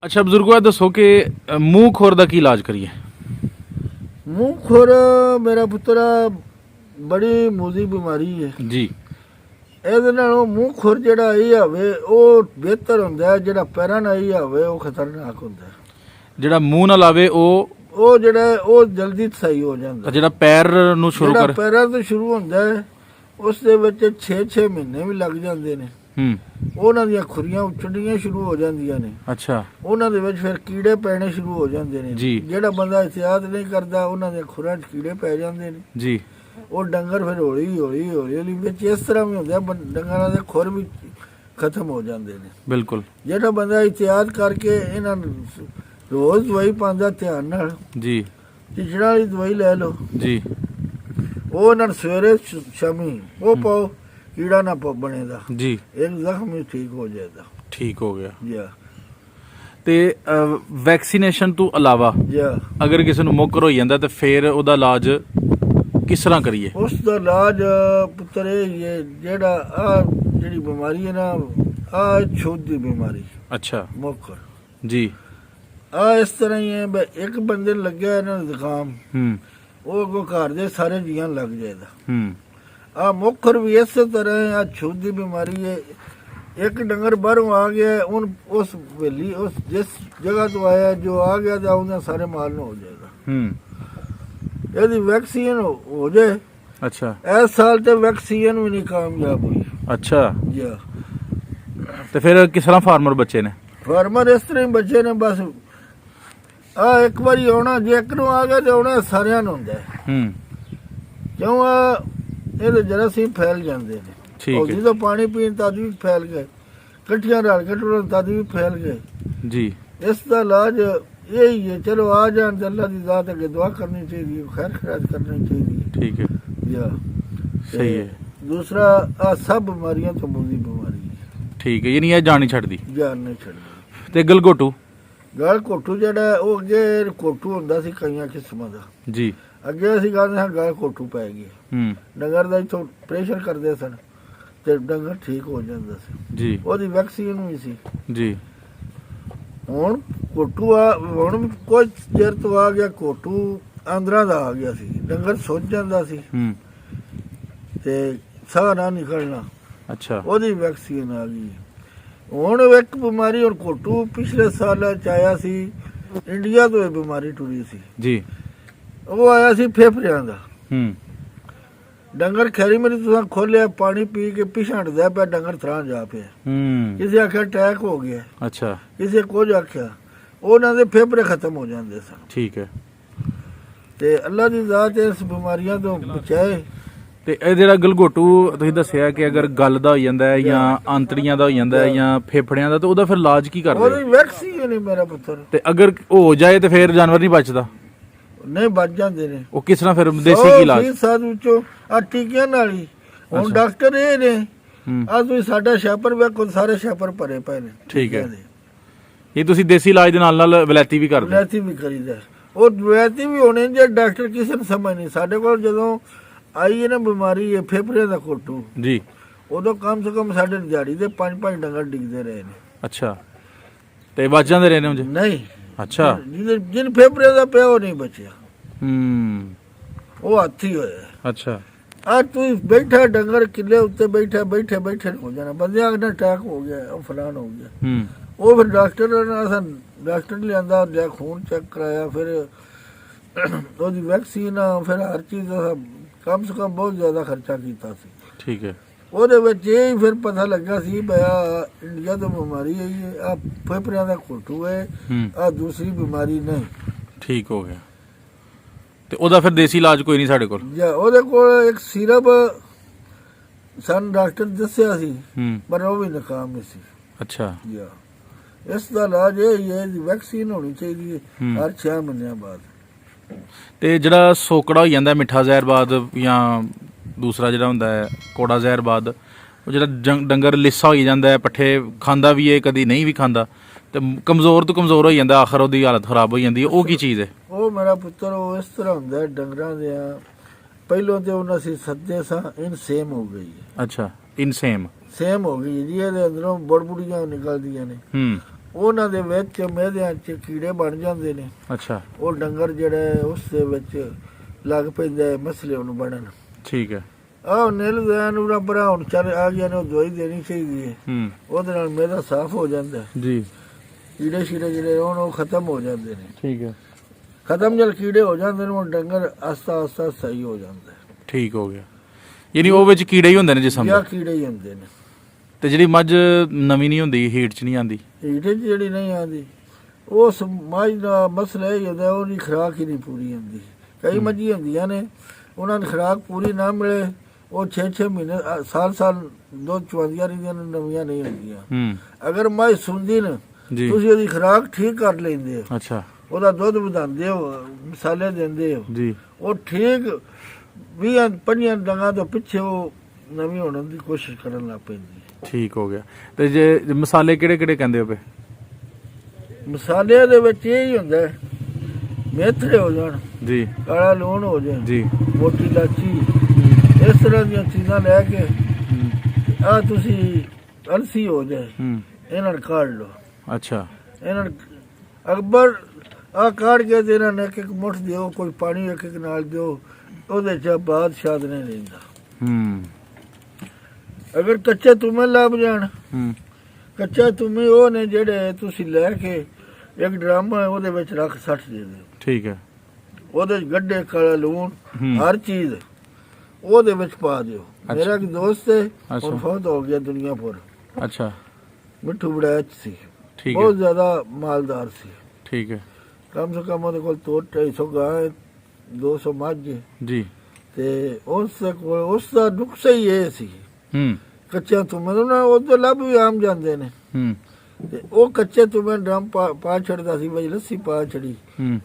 ਅੱਛਾ ਬਜ਼ੁਰਗੋ ਇਹ ਦੱਸੋ ਕਿ ਮੂੰਹ ਖੋਰ ਦਾ ਕੀ ਇਲਾਜ ਕਰੀਏ। ਮੂੰਹ ਖੁਰ ਮੇਰਾ ਪੁੱਤਰਾ ਬੜੀ ਮੂਜ਼ੀ ਬਿਮਾਰੀ ਹੈ। ਜੀ ਇਹਦੇ ਨਾਲੋਂ ਮੂੰਹ ਖੁਰ ਜਿਹੜਾ ਇਹ ਹੋਵੇ ਉਹ ਬਿਹਤਰ ਹੁੰਦਾ ਹੈ, ਜਿਹੜਾ ਪੈਰਾਂ ਨਾਲ ਇਹ ਹੋਵੇ ਉਹ ਖਤਰਨਾਕ ਹੁੰਦਾ ਹੈ। ਜਿਹੜਾ ਮੂੰਹ ਨਾਲ ਆਵੇ ਉਹ ਜਿਹੜਾ ਉਹ ਜਲਦੀ ਸਹੀ ਹੋ ਜਾਂਦਾ। ਜਿਹੜਾ ਪੈਰ ਨੂੰ ਸ਼ੁਰੂ ਜਿਹੜਾ ਕਰ ਪੈਰਾਂ ਤੋਂ ਸ਼ੁਰੂ ਹੁੰਦਾ ਹੈ ਉਸ ਦੇ ਵਿੱਚ 6-6 ਮਹੀਨੇ ਵੀ ਲੱਗ ਜਾਂਦੇ ਨੇ। ਉਹਨਾਂ ਦੀਆਂ ਖੁਰੀਆਂ ਉੱਚੜੀਆਂ ਸ਼ੁਰੂ ਹੋ ਜਾਂਦੀਆਂ ਨੇ। ਅੱਛਾ ਉਹਨਾਂ ਦੇ ਵਿੱਚ ਫਿਰ ਕੀੜੇ ਪੈਣੇ ਸ਼ੁਰੂ ਹੋ ਜਾਂਦੇ ਨੇ। ਜੀ। ਜਿਹੜਾ ਬੰਦਾ ਇhtiyat ਨਹੀਂ ਕਰਦਾ ਉਹਨਾਂ ਦੀਆਂ ਖੁਰਾਂ 'ਚ ਕੀੜੇ ਪੈ ਜਾਂਦੇ ਨੇ। ਜੀ ਉਹ ਡੰਗਰ ਫਿਰ ਹੌਲੀ ਵਿੱਚ ਇਸ ਤਰ੍ਹਾਂ ਵੀ ਹੁੰਦਾ ਡੰਗਰਾਂ ਦੇ ਖੁਰ ਵੀ ਖਤਮ ਹੋ ਜਾਂਦੇ ਨੇ। ਬਿਲਕੁਲ। ਜਿਹੜਾ ਬੰਦਾ ਇhtiyat ਕਰਕੇ ਇਹਨਾਂ ਨੂੰ ਰੋਜ਼ ਦਵਾਈ ਪਾਉਂਦਾ ਧਿਆਨ ਨਾਲ, ਜੀ ਚਿਚੜਾਂ ਵਾਲੀ ਦਵਾਈ ਲੈ ਲਓ, ਜੀ ਉਹ ਇਹਨਾਂ ਨੂੰ ਸਵੇਰੇ ਸ਼ਾਮੀ ਉਹ ਪਾਓ, ਕੀੜਾ ਨਾ ਬਣੇਗਾ, ਜੀ ਇੱਕ ਜ਼ਖਮ ਵੀ ਠੀਕ ਹੋ ਜਾਏਗਾ। ਠੀਕ ਹੋ ਗਿਆ। ਜੀ ਤੇ ਵੈਕਸੀਨੇਸ਼ਨ ਤੋਂ ਇਲਾਵਾ ਜੀ ਅਗਰ ਕਿਸੇ ਨੂੰ ਮੁੱਕਰ ਹੋ ਜਾਂਦਾ ਤੇ ਫਿਰ ਉਹਦਾ ਇਲਾਜ ਕਿਸ ਤਰ੍ਹਾਂ ਕਰੀਏ। ਉਸ ਦਾ ਇਲਾਜ ਪੁੱਤਰ ਇਹ ਜਿਹੜਾ ਆ ਜਿਹੜੀ ਬਿਮਾਰੀ ਹੈ ਨਾ ਆ ਛੂਤ ਦੀ ਬਿਮਾਰੀ ਅੱਛਾ ਮੁੱਕਰ ਜੀ ਆ ਇਸ ਤਰ੍ਹਾਂ ਹੀ ਹੈ ਵੀ ਇੱਕ ਬੰਦੇ ਨੂੰ ਲੱਗਿਆ ਇਹਨਾਂ ਨੂੰ ਜ਼ੁਕਾਮ ਉਹ ਅੱਗੋਂ ਘਰ ਦੇ ਸਾਰੇ ਜੀਆਂ ਲੱਗ ਜਾਏਗਾ। ਆ ਮੁੱਖਰ ਵੀ ਇਸੇ ਤਰ੍ਹਾਂ ਆ ਛੂਤ ਦੀ ਬਿਮਾਰੀ ਹੈ। ਇੱਕ ਡੰਗਰ ਬਾਹਰੋਂ ਆ ਗਿਆ ਉਸ ਵੇਲੀ ਉਸ ਜਿਸ ਜਗ੍ਹਾ ਤੋਂ ਆਇਆ ਜੋ ਆ ਗਿਆ ਤਾਂ ਉਹਨਾਂ ਸਾਰੇ ਮਾਲ ਨੂੰ ਹੋ ਜਾਏਗਾ। ਇਹਦੀ ਵੈਕਸੀਨ ਹੋ ਜਾਏ। ਅੱਛਾ ਇਸ ਸਾਲ ਤੇ ਵੈਕਸੀਨ ਵੀ ਨਹੀਂ ਕਾਮਯਾਬ ਹੋਈ। ਅੱਛਾ ਜੀ ਤੇ ਫਿਰ ਕਿਸ ਤਰ੍ਹਾਂ ਫਾਰਮਰ ਬੱਚੇ ਨੇ। ਫਾਰਮਰ ਇਸ ਤਰ੍ਹਾਂ ਹੀ ਬੱਚੇ ਨੇ ਬਸ ਆ ਇੱਕ ਵਾਰੀ ਆਉਣਾ ਜੇ ਇੱਕ ਨੂੰ ਆ ਗਿਆ ਤੇ ਆਉਣਾ ਸਾਰਿਆਂ ਨੂੰ ਹੁੰਦਾ ਹੈ। ਕਿਉਂ ਇਹਦੇ ਜਰਾਸੀਮ ਫੈਲ ਜਾਂਦੇ ਨੇ। ਠੀਕ ਹੈ। ਜਦੋਂ ਪਾਣੀ ਪੀਣ ਤਦ ਵੀ ਫੈਲ ਗਏ, ਇਕੱਠੀਆਂ ਰਲ ਕੇ ਟੁਰਨ ਤਦ ਵੀ ਫੈਲ ਗਏ। ਜੀ ਇਸ ਦਾ ਇਲਾਜ ਇਹੀ ਹੈ। ਚਲੋ ਆ ਜਾਣ ਤੇ ਅੱਲਾ ਦੀ ਜ਼ਾਤ ਅੱਗੇ ਦੁਆ ਕਰਨੀ ਚਾਹੀਦੀ ਹੈ, ਖੈਰ ਖਰਾਜ ਕਰਨੀ ਚਾਹੀਦੀ ਹੈ। ਠੀਕ ਹੈ ਜਾਂ ਸਹੀ ਹੈ। ਦੂਸਰਾ ਆ ਸਭ ਬਿਮਾਰੀਆਂ ਤੋਂ ਮੂਜ਼ੀ ਬਿਮਾਰੀ ਹੈ। ਠੀਕ ਹੈ ਯਾਨੀ ਇਹ ਜਾਨ ਨਹੀਂ ਛੱਡਦੀ। ਜਾਨ ਨਹੀਂ ਛੱਡਦੀ। ਤੇ ਗਲਗੋਟੂ ਗਲ ਘੋਟੂ ਜਿਹੜਾ ਉਹ ਅੱਗੇ ਘੋਟੂ ਹੁੰਦਾ ਸੀ ਕਈਆਂ ਕਿਸਮਾਂ ਦਾ। ਜੀ ਅੱਗੇ ਅਸੀਂ ਕਹਿੰਦੇ ਹਾਂ ਗਲ ਘੋਟੂ ਪੈ ਗਿਆ। ਡੰਗਰ ਦਾ ਇੱਥੋਂ ਪ੍ਰੈਸ਼ਰ ਕਰਦੇ ਸਨ ਤੇ ਡੰਗਰ ਠੀਕ ਹੋ ਜਾਂਦਾ ਸੀ। ਜੀ ਉਹਦੀ ਵੈਕਸੀਨ ਵੀ ਸੀ। ਜੀ ਹੁਣ ਘੋਟੂ ਹੁਣ ਕੁਝ ਚਿਰ ਤੋਂ ਆ ਗਿਆ ਘੋਟੂ ਆਂਦਰਾਂ ਦਾ ਆ ਗਿਆ ਸੀ। ਡੰਗਰ ਸੁੱਜ ਜਾਂਦਾ ਸੀ ਤੇ ਸਾਹ ਨਾ ਨਿਕਲਣਾ। ਅੱਛਾ ਉਹਦੀ ਵੈਕਸੀਨ ਆ ਗਈ। ਹੁਣ ਇੱਕ ਬਿਮਾਰੀ ਹੁਣ ਘੋਟੂ ਪਿਛਲੇ ਸਾਲ ਚ ਆਇਆ ਸੀ ਇੰਡੀਆ ਤੋਂ। ਇਹ ਬਿਮਾਰੀ ਟੁਰੀ ਸੀ। ਜੀ ਉਹ ਆਇਆ ਸੀ ਫੇਫੜਿਆਂ ਦਾ। ਡੰਗਰ ਖੈਰੀ ਮੇਰੀ ਤੁਸੀਂ ਖੋਲਿਆ ਪਾਣੀ ਪੀ ਕੇ ਪਿਛਾਂੜਦਾ ਪਿਆ ਡੰਗਰ ਥਾਂ ਜਾ ਪਿਆ। ਕਿਸੇ ਆਖਿਆ ਅਟੈਕ ਹੋ ਗਿਆ। ਅੱਛਾ ਕਿਸੇ ਕੁਝ ਆਖਿਆ। ਉਹਨਾਂ ਦੇ ਫੇਫੜੇ ਖਤਮ ਹੋ ਜਾਂਦੇ ਸਨ। ਠੀਕ ਹੈ। ਤੇ ਅੱਲਾ ਦੀ ਜ਼ਾਤ ਇਸ ਬਿਮਾਰੀਆਂ ਤੋਂ ਬਚਾਏ। ਤੇ ਇਹ ਜਿਹੜਾ ਗਲਗੋਟੂ ਤੁਸੀਂ ਦੱਸਿਆ ਕਿ ਅਗਰ ਗਲ ਦਾ ਹੋ ਜਾਂਦਾ ਹੈ ਜਾਂ ਆਂਤੜੀਆਂ ਦਾ ਹੋ ਜਾਂਦਾ ਹੈ ਜਾਂ ਫੇਫੜਿਆਂ ਦਾ ਤੇ ਉਹਦਾ ਫਿਰ ਇਲਾਜ ਕੀ ਕਰਦੇ। ਉਹਦੀ ਵੈਕਸੀਨ ਨਹੀਂ ਮੇਰਾ ਪੁੱਤਰ। ਤੇ ਅਗਰ ਹੋ ਜਾਏ ਤੇ ਫਿਰ ਜਾਨਵਰ ਨਹੀਂ ਬਚਦਾ। ਨਹੀਂ ਬਚ ਜਾਂਦੇ ਨੇ। ਉਹ ਕਿਸ ਤਰ੍ਹਾਂ ਫਿਰ ਦੇਸੀ ਕੀ ਇਲਾਜ। ਸਾਧ ਵਿੱਚੋਂ ਆ ਟੀਕਿਆਂ ਨਾਲ ਹੀ। ਹੁਣ ਡਾਕਟਰ ਇਹ ਨੇ ਆ ਤੁਸੀਂ ਸਾਡਾ ਸ਼ਾਪਰ ਵੇਖੋ ਸਾਰੇ ਸ਼ਾਪਰ ਭਰੇ ਪਏ ਨੇ। ਠੀਕ ਹੈ। ਇਹ ਤੁਸੀਂ ਦੇਸੀ ਇਲਾਜ ਦੇ ਨਾਲ ਨਾਲ ਵਲੈਤੀ ਵੀ ਕਰਦੇ। ਵਲੈਤੀ ਵੀ ਕਰੀਦਾ। ਉਹ ਵਲੈਤੀ ਵੀ ਹੋਣੇ ਜੇ ਡਾਕਟਰ ਕਿਸੇ ਨੂੰ ਸਮਝ ਨਹੀਂ। ਸਾਡੇ ਕੋਲ ਜਦੋਂ ਆਈ ਹੈ ਨਾ ਬਿਮਾਰੀ ਹੈ ਫੇਫੜਿਆਂ ਦਾ ਘੋਟੂ ਜੀ ਉਦੋਂ ਕਮ ਸੇ ਕਮ ਸਾਡੇ ਦਿਹਾੜੀ ਦੇ 5-5 ਡੰਗਰ ਡਿੱਗਦੇ ਰਹੇ ਨੇ। ਅੱਛਾ ਤੇ ਬਚ ਜਾਂਦੇ ਰਹੇ ਨੇ ਉਂਝ। ਨਹੀਂ ਅੱਛਾ ਜਿਨ ਫੇਫੜਿਆਂ ਦਾ ਪਿਆ ਉਹ ਨਹੀਂ ਬਚਿਆ। ਉਹ ਹੱਥ ਹੀ ਹੋਇਆ। ਅੱਛਾ ਆ ਤੂੰ ਬੈਠਾ ਡੰਗਰ ਕਿੱਲੇ ਉੱਤੇ ਬੈਠੇ ਹੋ ਜਾਣਾ ਬੰਦਿਆਂ ਦਾ ਅਟੈਕ ਹੋ ਗਿਆ ਉਹ ਫਲਾਣ ਹੋ ਗਿਆ। ਉਹ ਫਿਰ ਡਾਕਟਰ ਲਿਆਂਦਾ ਲਿਆ ਖੂਨ ਚੈੱਕ ਕਰਾਇਆ ਫਿਰ ਉਹਦੀ ਵੈਕਸੀਨ ਫਿਰ ਹਰ ਚੀਜ਼ ਕਮ ਸੇ ਕਮ ਬਹੁਤ ਜ਼ਿਆਦਾ ਖਰਚਾ ਕੀਤਾ ਸੀ। ਠੀਕ ਹੈ। ਉਹਦੇ ਵਿੱਚ ਇਹ ਫਿਰ ਪਤਾ ਲੱਗਾ ਸੀ ਬਿਆ ਇੰਡੀਆ ਤੋਂ ਬਿਮਾਰੀ ਹੈ ਆ ਫੇਫੜਿਆਂ ਦਾ ਘੋਟੂ ਹੈ ਆ ਦੂਸਰੀ ਬਿਮਾਰੀ ਨਹੀਂ। ਠੀਕ ਹੋ ਗਿਆ। ਤੇ ਉਹਦਾ ਫਿਰ ਦੇਸੀ ਇਲਾਜ ਕੋਈ ਨਹੀਂ ਸਾਡੇ ਕੋਲ। ਉਹਦੇ ਕੋਲ ਇੱਕ ਸਿਰਪ ਸਾਨੂੰ ਡਾਕਟਰ ਦੱਸਿਆ ਸੀ ਪਰ ਉਹ ਵੀ ਨਾਕਾਮ ਨਹੀਂ ਸੀ। ਅੱਛਾ ਇਸ ਦਾ ਇਲਾਜ ਇਹ ਹੈ ਵੈਕਸੀਨ ਹੋਣੀ ਚਾਹੀਦੀ ਹੈ ਹਰ 6 ਮਹੀਨਿਆਂ ਬਾਅਦ। ਤੇ ਜਿਹੜਾ ਸੋਕੜਾ ਹੋ ਜਾਂਦਾ ਮਿੱਠਾ ਜ਼ਹਿਰਬਾਦ ਜਾਂ ਦੂਸਰਾ ਜਿਹੜਾ ਹੁੰਦਾ ਹੈ ਕੋੜਾ ਜ਼ਹਿਰਬਾਦ ਉਹ ਜਿਹੜਾ ਡੰਗਰ ਲਿੱਸਾ ਹੋ ਜਾਂਦਾ ਹੈ ਪੱਠੇ ਖਾਂਦਾ ਵੀ ਹੈ ਕਦੀ ਨਹੀਂ ਵੀ ਖਾਂਦਾ ਤੇ ਕਮਜ਼ੋਰ ਤੋਂ ਕਮਜ਼ੋਰ ਹੋ ਜਾਂਦਾ ਆਖਰ ਉਹਦੀ ਹਾਲਤ ਖਰਾਬ ਹੋ ਜਾਂਦੀ ਹੈ। ਉਹ ਕੀ ਚੀਜ਼ ਹੈ। ਉਹ ਮੇਰਾ ਪੁੱਤਰ ਉਹ ਇਸ ਤਰ੍ਹਾਂ ਹੁੰਦਾ ਡੰਗਰਾਂ ਦੇ ਪਹਿਲੋਂ ਤੇ ਉਹਨਾਂ ਸੀ ਸੱਦੇ ਸਾਂ ਇਨਸੇਮ ਹੋ ਗਈ ਹੈ। ਅੱਛਾ ਇਨਸੇਮ ਹੋ ਗਈ ਜੀ। ਇਹਦੇ ਅੰਦਰੋਂ ਬੜਬੁੜੀਆਂ ਨਿਕਲਦੀਆਂ ਨੇ। ਉਹਨਾਂ ਦੇ ਵਿੱਚ ਮਿਹਦਿਆਂ 'ਚ ਕੀੜੇ ਬਣ ਜਾਂਦੇ ਨੇ। ਅੱਛਾ, ਉਹ ਡੰਗਰ ਜਿਹੜਾ ਹੈ ਉਸ ਦੇ ਵਿੱਚ ਲੱਗ ਪੈਂਦਾ ਹੈ ਮਸਲੇ ਉਹਨੂੰ ਬਣਨ। ਠੀਕ ਹੈ। ਆਹ ਨੀਲ ਨੂੰ ਰੱਬਰਾ ਹੁਣ ਚੱਲ ਆ ਗਿਆ ਨੇ, ਉਹ ਦਵਾਈ ਦੇਣੀ ਚਾਹੀਦੀ ਹੈ। ਉਹਦੇ ਨਾਲ ਮਿਹਦਾ ਸਾਫ਼ ਹੋ ਜਾਂਦਾ ਜੀ। ਕੀੜੇ ਸ਼ੀੜੇ ਜਿਹੜੇ ਹੋਣ ਉਹ ਖਤਮ ਹੋ ਜਾਂਦੇ ਨੇ। ਠੀਕ ਹੈ। ਖਤਮ ਜਦ ਕੀੜੇ ਹੋ ਜਾਂਦੇ ਨੇ ਉਹ ਡੰਗਰ ਆਸਤਾ ਆਸਤਾ ਸਹੀ ਹੋ ਜਾਂਦਾ। ਠੀਕ ਹੋ ਗਿਆ। ਯਾਨੀ ਉਹ ਵਿੱਚ ਕੀੜੇ ਹੀ ਹੁੰਦੇ ਨੇ ਜਿਸਮ ਦੇ, ਕੀੜੇ ਹੀ ਹੁੰਦੇ ਨੇ। ਤੇ ਜਿਹੜੀ ਮੱਝ ਨਵੀਂ ਨਹੀਂ ਹੁੰਦੀ, ਹੀਟ 'ਚ ਨਹੀਂ ਆਉਂਦੀ, ਹੀਟ 'ਚ ਜਿਹੜੀ ਨਹੀਂ ਆਉਂਦੀ, ਉਸ ਮੱਝ ਦਾ ਮਸਲਾ ਇਹ ਹੁੰਦਾ ਉਹਦੀ ਖੁਰਾਕ ਹੀ ਨਹੀਂ ਪੂਰੀ ਹੁੰਦੀ। ਕਈ ਮੱਝੀ ਹੁੰਦੀਆਂ ਨੇ ਉਹਨਾਂ ਨੂੰ ਖੁਰਾਕ ਪੂਰੀ ਨਾ ਮਿਲੇ, ਉਹ 6-6 ਮਹੀਨੇ ਸਾਲ ਦੁੱਧ ਚੁਆਉਂਦੀਆਂ ਰਹਿੰਦੀਆਂ ਨੇ, ਨਵੀਆਂ ਨਹੀਂ ਹੁੰਦੀਆਂ। ਅਗਰ ਮੱਝ ਸੁਣਦੀ ਨਾ, ਤੁਸੀਂ ਉਹਦੀ ਖੁਰਾਕ ਠੀਕ ਕਰ ਲੈਂਦੇ ਹੋ। ਅੱਛਾ, ਉਹਦਾ ਦੁੱਧ ਵਧਾਉਂਦੇ ਹੋ, ਮਸਾਲੇ ਦਿੰਦੇ ਹੋ ਜੀ, ਉਹ ਠੀਕ 20-25 ਡੰਗਾਂ ਤੋਂ ਪਿੱਛੇ ਉਹ ਨਵੀਂ ਹੋਣ ਦੀ ਕੋਸ਼ਿਸ਼ ਕਰਨ ਲੱਗ ਪੈਂਦੀ। ਠੀਕ ਹੋ ਗਿਆ। ਤੇ ਜੇ ਮਸਾਲੇ ਕਿਹੜੇ ਕਿਹੜੇ ਕਹਿੰਦੇ ਹੋ ਪਏ? ਮਸਾਲਿਆਂ ਦੇ ਵਿੱਚ ਇਹ ਹੀ ਹੁੰਦਾ ਮੇਥਰੇ ਹੋ ਜਾਣ ਜੀ, ਕਾਲਾ ਲੂਣ ਹੋ ਜਾਏ ਜੀ, ਮੋਟੀ ਇਲਾਚੀ, ਇਸ ਤਰ੍ਹਾਂ ਦੀਆਂ ਚੀਜ਼ਾਂ ਲੈ ਕੇ ਆ ਤੁਸੀਂ ਅਲਸੀ ਹੋ ਜਾਏ, ਇਹਨਾਂ ਨੂੰ ਕਾੜ ਲਓ। ਅੱਛਾ, ਇਹਨਾਂ ਅਕਬਰ ਆ ਕਾੜ ਕੇ ਤੇ ਇਹਨਾਂ ਨੇ ਇੱਕ ਇੱਕ ਮੁੱਠ ਦਿਓ, ਕੋਈ ਪਾਣੀ ਇੱਕ ਇੱਕ ਨਾਲ ਦਿਓ, ਉਹਦੇ 'ਚ ਬਾਦਸ਼ਾਹ ਨਹੀਂ ਰਹਿੰਦਾ। ਅਗਰ ਕੱਚੇ ਤੁਮੇ ਲੱਭ ਜਾਣ, ਕੱਚਾ ਤੁਮੇ ਉਹ ਨੇ ਜਿਹੜੇ ਤੁਸੀਂ ਲੈ ਕੇ ਇੱਕ ਡਰਮ ਉਹਦੇ ਵਿੱਚ ਰੱਖ ਸੱਟ ਦੇ ਦਿਓ। ਠੀਕ ਹੈ। ਉਹਦੇ 'ਚ ਗੱਡੇ, ਕਾਲਾ ਲੂਣ, ਹਰ ਚੀਜ਼ ਉਹਦੇ ਵਿੱਚ ਪਾ ਦਿਓ। ਮੇਰਾ ਇੱਕ ਦੋਸਤ ਹੈ, ਉਹ ਫੌਤ ਹੋ ਗਿਆ ਦੁਨੀਆ ਪਰ। ਅੱਛਾ, ਮਿੱਠੂ ਬੜੈਚ ਸੀ, ਬਹੁਤ ਜ਼ਿਆਦਾ ਮਾਲਦਾਰ ਸੀ। ਠੀਕ ਹੈ। ਕਮ ਸੇ ਕਮ ਉਹਦੇ ਕੋਲ 200-250 ਗਾਂ, 200 ਮੱਝ ਜੀ। ਤੇ ਉਸ ਕੋਲ ਉਸ ਦਾ ਨੁਕਸਾ ਹੀ ਇਹ ਸੀ, ਕੱਚਿਆਂ ਤੁਮੇ ਨਾ ਉਹ ਲੱਭ ਵੀ ਆਮ ਜਾਂਦੇ ਨੇ। ਤੇ ਉਹ ਕੱਚੇ ਤੁਮੇ ਡਰਮ ਪਾ ਛੱਡਦਾ ਸੀ, ਬਈ ਲੱਸੀ ਪਾ ਛੜੀ,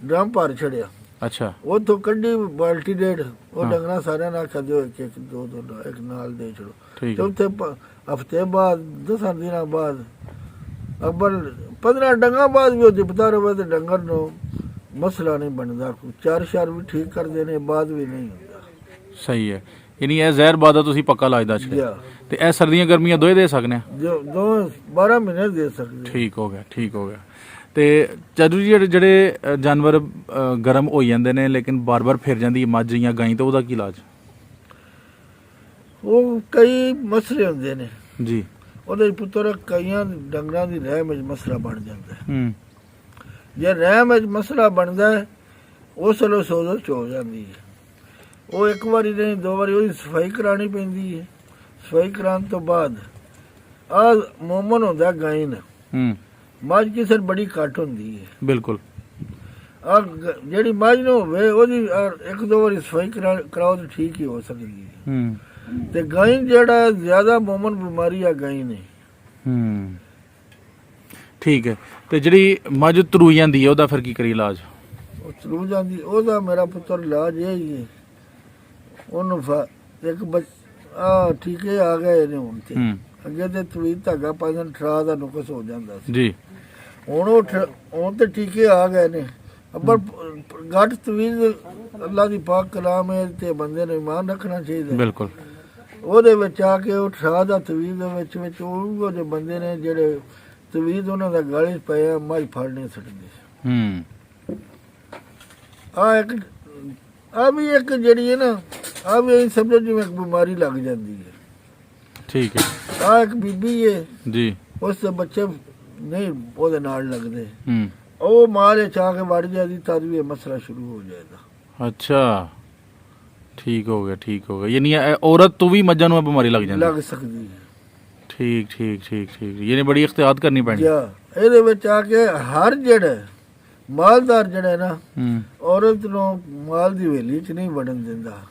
ਡਰਮ ਭਰ ਛੜਿਆ। ਅੱਛਾ, ਉੱਥੋਂ ਕੱਢੀ ਬਾਲਟੀ ਡੇਢ, ਉਹ ਡੰਗਰਾਂ ਸਾਰਿਆਂ ਨਾਲ ਆਖਿਆ ਦਿਓ ਇੱਕ ਇੱਕ ਦੋ ਇੱਕ ਨਾਲ ਦੇ ਛੜੋ। ਚੌਥੇ ਹਫ਼ਤੇ ਬਾਅਦ 10 ਦਿਨਾਂ ਬਾਅਦ ਅਬਲ 15 ਡੰਗਾਂ ਬਾਅਦ ਵੀ ਉਹ ਜਿਪਦਾ ਰਹੇ ਤੇ ਡੰਗਰ ਨੂੰ ਮਸਲਾ ਨਹੀਂ ਬਣਦਾ। 4 ਵੀ ਠੀਕ ਕਰਦੇ ਨੇ, ਬਾਅਦ ਵੀ ਨਹੀਂ ਹੁੰਦਾ। ਸਹੀ ਹੈ। ਯਾਨੀ ਇਹ ਜ਼ਹਿਰਬਾਦ ਦਾ ਤੁਸੀਂ ਪੱਕਾ ਲਾਜਦਾ ਛੜਿਆ। ਤੇ ਇਹ ਸਰਦੀਆਂ ਗਰਮੀਆਂ ਦੋਏ ਦੇ ਸਕਨੇ ਆ? ਦੋ 12 ਮਹੀਨੇ ਦੇ ਸਕਦੇ। ਠੀਕ ਹੋ ਗਿਆ, ਠੀਕ ਹੋ ਗਿਆ। ਤੇ ਜਦੋਂ ਜੀ ਜਿਹੜੇ ਜਾਨਵਰ ਗਰਮ ਹੋ ਜਾਂਦੇ ਨੇ ਲੇਕਿਨ ਬਾਰ-ਬਾਰ ਫਿਰ ਜਾਂਦੀ ਮੱਝ ਜਾਂ ਗਾਂ, ਤਾਂ ਉਹਦਾ ਕੀ ਇਲਾਜ? ਉਹ ਕਈ ਮਸਲੇ ਹੁੰਦੇ ਨੇ ਜੀ। ਉਹਦੇ ਪੁੱਤਰ ਕਈਆਂ ਡੰਗਰਾਂ ਦੀ ਰਹਿਮ ਵਿੱਚ ਮਸਲਾ ਬਣ ਜਾਂਦਾ। ਜੇ ਰਹਿਮ ਵਿੱਚ ਮਸਲਾ ਬਣਦਾ ਹੈ, ਉਸ ਵੇਲੇ ਸੋਜ਼ਸ਼ ਹੋ ਜਾਂਦੀ ਹੈ। ਉਹ ਇੱਕ ਵਾਰੀ ਨਹੀਂ 2 ਵਾਰੀ ਉਹਦੀ ਸਫਾਈ ਕਰਾਉਣੀ ਪੈਂਦੀ ਹੈ। ਸਫਾਈ ਕਰਾਉਣ ਤੋਂ ਬਾਅਦ ਆ ਮੋਮਨ ਹੁੰਦਾ ਗਾਇਨ, ਮੱਝ ਕਿਸੇ ਬੜੀ ਘੱਟ ਹੁੰਦੀ ਹੈ। ਬਿਲਕੁਲ। ਆ ਜਿਹੜੀ ਮੱਝ ਨੂੰ ਹੋਵੇ ਉਹਦੀ 1-2 ਵਾਰੀ ਸਫਾਈ ਕਰਾਓ ਤਾਂ ਠੀਕ ਹੀ ਹੋ ਸਕਦੀ ਹੈ। ਤੇ ਗਾਇਨ ਜਿਹੜਾ ਜ਼ਿਆਦਾ ਮੋਮਨ ਬਿਮਾਰੀ ਆ ਗਾਇਨ ਹੈ। ਠੀਕ ਹੈ। ਤੇ ਜਿਹੜੀ ਮੱਝ ਤਰੂ ਜਾਂਦੀ ਹੈ ਉਹਦਾ ਫਿਰ ਕੀ ਕਰੀ ਇਲਾਜ? ਉਹ ਤਰੂ ਜਾਂਦੀ ਉਹਦਾ ਮੇਰਾ ਪੁੱਤਰ ਇਲਾਜ ਇਹ ਹੀ ਹੈ, ਉਹਨੂੰ ਇੱਕ ਟੀਕੇ ਆ ਗਏ ਨੇ ਹੁਣ ਤੇ। ਅੱਗੇ ਤੇ ਤਵੀਤ ਧਾਗਾ ਪਾ ਦੇਣ, ਠਰਾ ਦਾ ਨੁਕਸ ਹੋ ਜਾਂਦਾ ਸੀ ਜੀ। ਹੁਣ ਤੇ ਟੀਕੇ ਆ ਗਏ ਨੇ। ਪਰ ਘੱਟ ਤਵੀਤ ਅੱਲਾ ਦੀ ਪਾਕ ਕਲਾਮ ਹੈ ਤੇ ਬੰਦੇ ਨੂੰ ਇਮਾਨ ਰੱਖਣਾ ਚਾਹੀਦਾ। ਬਿਲਕੁਲ। ਉਹਦੇ ਵਿੱਚ ਆ ਕੇ ਉਹ ਠਰਾ ਦਾ ਤਵੀਤ ਦੇ ਵਿੱਚ ਉਹ ਜੋ ਬੰਦੇ ਨੇ ਜਿਹੜੇ ਤਵੀਤ ਉਹਨਾਂ ਦਾ ਗਲੇ 'ਚ ਪਿਆ, ਮੱਝ ਫੜ ਨਹੀਂ ਸਕਦੇ। ਆ ਵੀ ਇੱਕ ਜਿਹੜੀ ਹੈ ਨਾ, ਆ ਵੀ ਸਮਝੋ ਜਿਵੇਂ ਬਿਮਾਰੀ ਲੱਗ ਜਾਂਦੀ ਹੈ। ਠੀਕ ਹੈ। ਆ ਇੱਕ ਬੀਬੀ ਹੈ ਜੀ, ਉਸ ਦੇ ਬੱਚੇ ਨਹੀਂ ਉਹਦੇ ਨਾਲ ਲੱਗਦੇ, ਉਹ ਮਾਰੇ ਚਾਹ ਕੇ ਵੜ ਜਾਂਦੀ, ਤਦ ਵੀ ਇਹ ਮਸਲਾ ਸ਼ੁਰੂ ਹੋ ਜਾਏਗਾ। ਅੱਛਾ, ਠੀਕ ਹੋ ਗਿਆ, ਠੀਕ ਹੋ ਗਿਆ। ਯਾਨੀ ਔਰਤ ਤੋਂ ਵੀ ਮੱਝਾਂ ਨੂੰ ਬਿਮਾਰੀ ਲੱਗ ਜਾਂਦੀ, ਲੱਗ ਸਕਦੀ ਹੈ। ਠੀਕ ਠੀਕ ਠੀਕ ਠੀਕ। ਯਾਨੀ ਬੜੀ ਇਖਤਿਆਤ ਕਰਨੀ ਪੈਣੀ ਇਹਦੇ ਵਿੱਚ ਆ ਕੇ। ਹਰ ਜਿਹੜਾ ਮਾਲਦਾਰ ਜਿਹੜਾ ਨਾ, ਔਰਤ ਨੂੰ ਮਾਲ ਦੀ ਹਵੇਲੀ 'ਚ ਨਹੀਂ ਵੜਨ ਦਿੰਦਾ।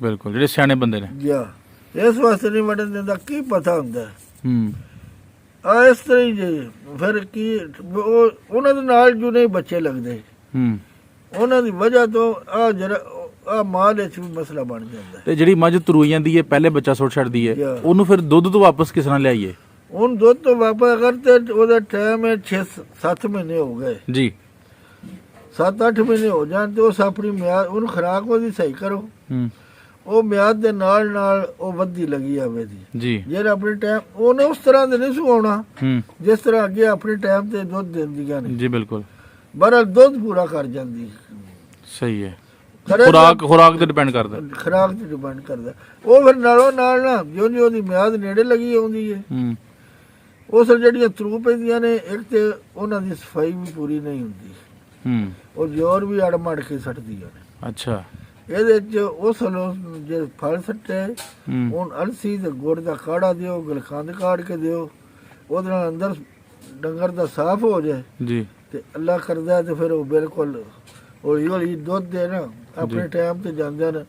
ਬਿਲਕੁਲ, ਜਿਹੜੇ ਸਿਆਣੇ ਬੰਦੇ ਨੇ ਇਸ ਵਾਸਤੇ ਨਹੀਂ ਵੜਨ ਦਿੰਦਾ। ਕੀ ਪਤਾ ਹੁੰਦਾ ਆ ਇਸ ਤਰ੍ਹਾਂ ਹੀ ਜੇ ਫਿਰ ਕੀ ਉਹਨਾਂ ਦੇ ਨਾਲ ਜੋ ਨਹੀਂ ਬੱਚੇ ਲੱਗਦੇ, ਉਹਨਾਂ ਦੀ ਵਜ੍ਹਾ ਤੋਂ ਆ ਜਿਹੜਾ ਮਾਲ ਵਿੱਚ ਵੀ ਮਸਲਾ ਬਣ ਜਾਂਦਾ। ਤੇ ਜਿਹੜੀ ਮੱਝ ਤਰੂਈ ਜਾਂਦੀ ਹੈ, ਪਹਿਲੇ ਬੱਚਾ ਸੁੱਟ ਛੱਡਦੀ ਹੈ, ਉਹਨੂੰ ਫਿਰ ਦੁੱਧ ਤੋਂ ਵਾਪਸ ਕਿਸ ਤਰ੍ਹਾਂ ਲਿਆਈਏ? ਹੁਣ ਦੁੱਧ ਤੋਂ ਵਾਪਸ ਅਗਰ ਤੇ ਉਹਦਾ ਟਾਈਮ ਹੈ 6-7 ਮਹੀਨੇ ਹੋ ਗਏ ਜੀ, 7-8 ਮਹੀਨੇ ਹੋ ਜਾਣ ਤੇ ਉਸ ਆਪਣੀ ਮਿਆਦ, ਉਹਨੂੰ ਖੁਰਾਕ ਉਹਦੀ ਸਹੀ ਕਰੋ। ਉਹ ਮਿਆਦ ਦੇ ਨਾਲ ਨਾਲ ਉਹ ਵੱਧਦੀ ਲੱਗੀ ਆਵੇ ਦੀ ਜੀ। ਜਿਹੜਾ ਆਪਣੇ ਟਾਈਮ ਉਹਨੇ ਉਸ ਤਰ੍ਹਾਂ ਦੇ ਨਹੀਂ ਸੁਆਉਣਾ ਹੂੰ ਜਿਸ ਤਰ੍ਹਾਂ ਅੱਗੇ ਆਪਣੇ ਟਾਈਮ ਤੇ ਦੁੱਧ ਦਿੰਦੀਆਂ ਨੇ ਜੀ ਬਿਲਕੁਲ। ਬਰਲ ਦੁੱਧ ਪੂਰਾ ਕਰ ਜਾਂਦੀ। ਸਹੀ ਹੈ। ਖੁਰਾਕ ਤੇ ਡਿਪੈਂਡ ਕਰਦਾ। ਖੁਰਾਕ ਤੇ ਡਿਪੈਂਡ ਕਰਦਾ। ਉਹ ਫਿਰ ਨਾਲੋਂ ਨਾਲ ਨਾ ਜਿਉਂ ਜਿਉਂ ਉਹਦੀ ਮਿਆਦ ਨੇੜੇ ਲੱਗੀ ਆਉਂਦੀ ਹੈ ਉਸ ਜਿਹੜੀਆਂ ਤਰੂ ਪੈਂਦੀਆਂ ਨੇ ਇੱਕ ਤੇ ਉਹਨਾਂ ਦੀ ਸਫਾਈ ਵੀ ਪੂਰੀ ਨਹੀਂ ਹੁੰਦੀ। ਉਹ ਜ਼ੋਰ ਵੀ ਅੜ ਮੜ ਕੇ ਸੱਟਦੀਆਂ ਨੇ। ਅੱਛਾ। ਇਹਦੇ ਚ ਉਸ ਨੂੰ ਜੇ ਫਲ ਸੱਟੇ ਹੁਣ ਅਲਸੀ ਤੇ ਗੁੜ ਦਾ ਕਾੜਾ ਦਿਓ, ਗਲਕੰਦ ਕਾੜ ਕੇ ਦਿਓ, ਉਹਦੇ ਨਾਲ ਅੰਦਰ ਡੰਗਰ ਦਾ ਸਾਫ਼ ਹੋ ਜਾਏ ਜੀ ਤੇ ਅੱਲਾ ਕਰਦਾ ਤੇ ਫਿਰ ਉਹ ਬਿਲਕੁਲ ਹੌਲੀ ਹੌਲੀ ਦੁੱਧ ਦੇ ਨਾ ਆਪਣੇ ਟਾਈਮ ਤੇ ਜਾਂਦੇ ਨੇ।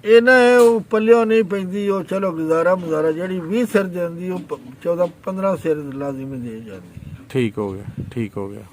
ਇਹਨਾਂ ਉਹ ਪੱਲਿਓ ਨਹੀਂ ਪੈਂਦੀ। ਉਹ ਚਲੋ ਗੁਜ਼ਾਰਾ ਮੁਜ਼ਾਰਾ ਜਿਹੜੀ 20 ਸਿਰ ਜਾਂਦੀ ਉਹ 14-15 ਸਿਰ ਲਾਜ਼ਮੀ ਦੇ ਜਾਂਦੀ। ਠੀਕ ਹੋ ਗਿਆ, ਠੀਕ ਹੋ ਗਿਆ।